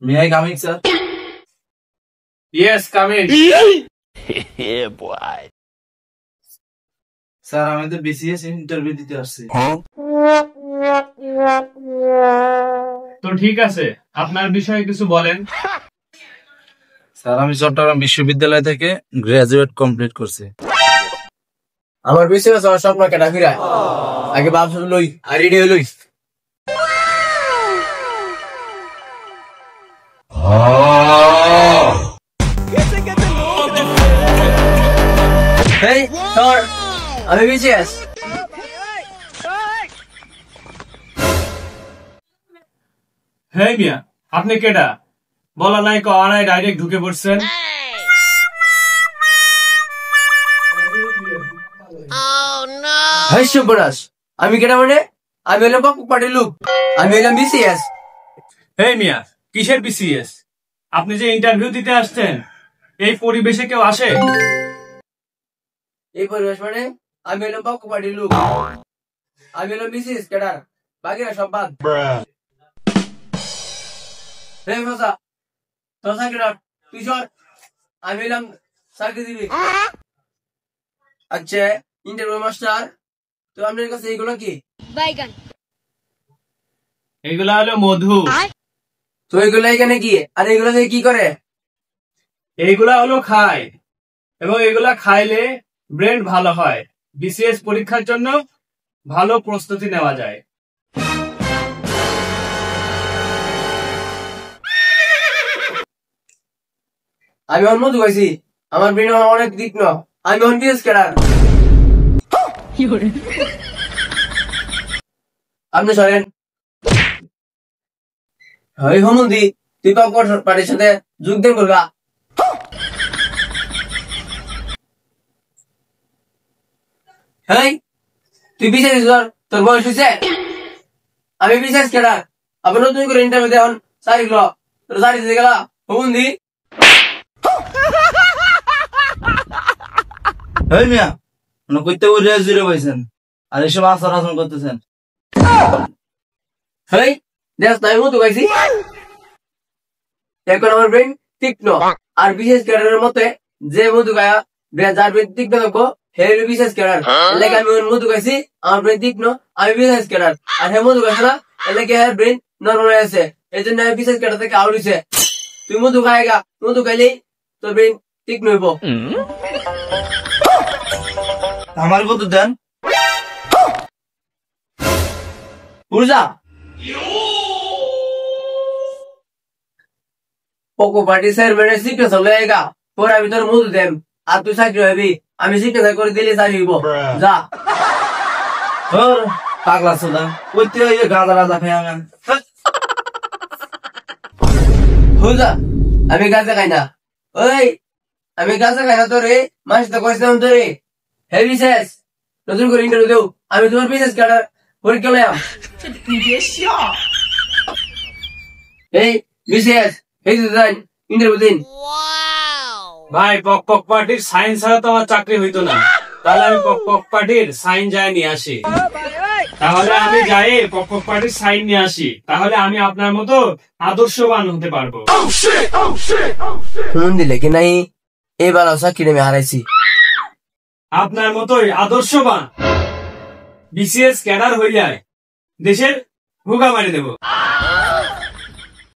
May I come in, sir? Yes, come in. Yeah, boy. Sir আমি তো BCS interview দিতে আসছি। তো ঠিক আছে, আপনার বিষয়ে কিছু বলেন। স্যার আমি চট্টগ্রাম বিশ্ববিদ্যালয় থেকে গ্রাজুয়েট কমপ্লিট করছি। আমার বিসিএস আর স্বপ্ন কেটা ফিরায় আগে বাপ লই আর রেডি হই লই। এই তোর আমি বিসিএস। হেই মিয়া, আপনি কেডা? বলা নাই কওয়া নাই ডাইরেক্ট ঢুকে পড়ছেন। হেই শুভরাজ, আমি কেটা মানে? আমি হলাম বাপু পার্টির লোক, আমি হলাম বিসিএস। হেই মিয়া, কিসের বিসিএস? আপনি যে ইন্টারভিউ দিতে আসছেন, এই পরিবেশে কেউ আসে? এই পরিবেশ মানে আমি হলাম বাপু পার্টির লোক, আমি হলাম বিসিএস কেডার, বাকিরা সব বাদ। হেই ভাষা তোর চাকরি তুই সর, আমি হলাম চাকরি দিবি। আচ্ছা ইন্টারভিউ মাস্টার, তো আপনার কাছে এইগুলো কি? বাইগান। এগুলা হলো মধু। তো এইগুলো এখানে কি আর এইগুলো কি করে? এইগুলা হলো খায়, এবং এগুলা খাইলে ব্রেন ভালো হয়, বিসিএস পরীক্ষার জন্য ভালো প্রস্তুতি নেওয়া যায়। আমি মধু খাইছি, আমার ব্রেন অনেক তীক্ষ্ণ, আমি বিএস ক্যাডার। আপনি সরেন। হই হমন্দি, তুই পাপড় পার্টির সাথে যোগদান করবা। হেই তুই বিশেষ তোর বয়স হয়েছে? আমি বিশেষ ক্যাডার। আবার নতুন করে ইন্টারভিউ দেন সারি গেল, তোর সারি দিতে গেলা হমন্দি। হেই মিয়া, মানে কইতে ওই রেস জুড়ে পাইছেন আর এসব আচার আচরণ করতেছেন। হেই দেখ তাই মধু খাইছি, এখন আমার ব্রেন তীক্ষ্ণ, আর বিশেষ ক্যাডারের মতে যে মধু খায়া যার ব্রেন তীক্ষ্ণ থাকবো হে হলো বিশেষ ক্যাডার। এলাকা আমি মধু খাইছি, আমার ব্রেন তীক্ষ্ণ, আমি বিশেষ ক্যাডার। আর হে মধু খাইছে না, এলাকা হের ব্রেন নরমাল হয়ে আছে, এই জন্য আমি বিশেষ ক্যাডার থেকে আউট হইছে। তুই মধু খাইগা, মধু খাইলেই তোর ব্রেন তীক্ষ্ণ হইব। আমার কত দেন বুঝা পোকো পার্টি স্যার বেড়ে শিখে চলে গা, পরে আমি তোর মধু দেম আর তুই চাকরি হবি, আমি শিখে করে দিলে চাকরি হইব। যা তোর পাগলা সোদা কইতে ওই গাঁদা রাজা খাই আমি। বুঝা আমি গাঁজা খাই না, ওই আমি গাঁজা খাই না। তোরে মাস তো কইছিলাম তোরে হে বিশেষ নতুন করে ইন্টারভিউ দেও, আমি তোমার বিশেষ কাটার পরীক্ষা লইয়াম। এই বিশেষ এই তো যাই ইন্টারভিউ দিন। ভাই পক পক পার্টির সাইন ছাড়া তো আমার চাকরি হইতো না, তাহলে আমি পক পক পার্টির সাইন যাই নিয়ে আসি। তাহলে আমি যাই পক পক পার্টির সাইন নিয়ে আসি, তাহলে আমি আপনার মতো আদর্শবান হতে পারবো। শুনুন দিলে কি নাই এবার চাকরি আমি হারাইছি। আপনার মতোই আদর্শবান বিসিএস ক্যাডার হইলে দেশের হুগা মারি দেব।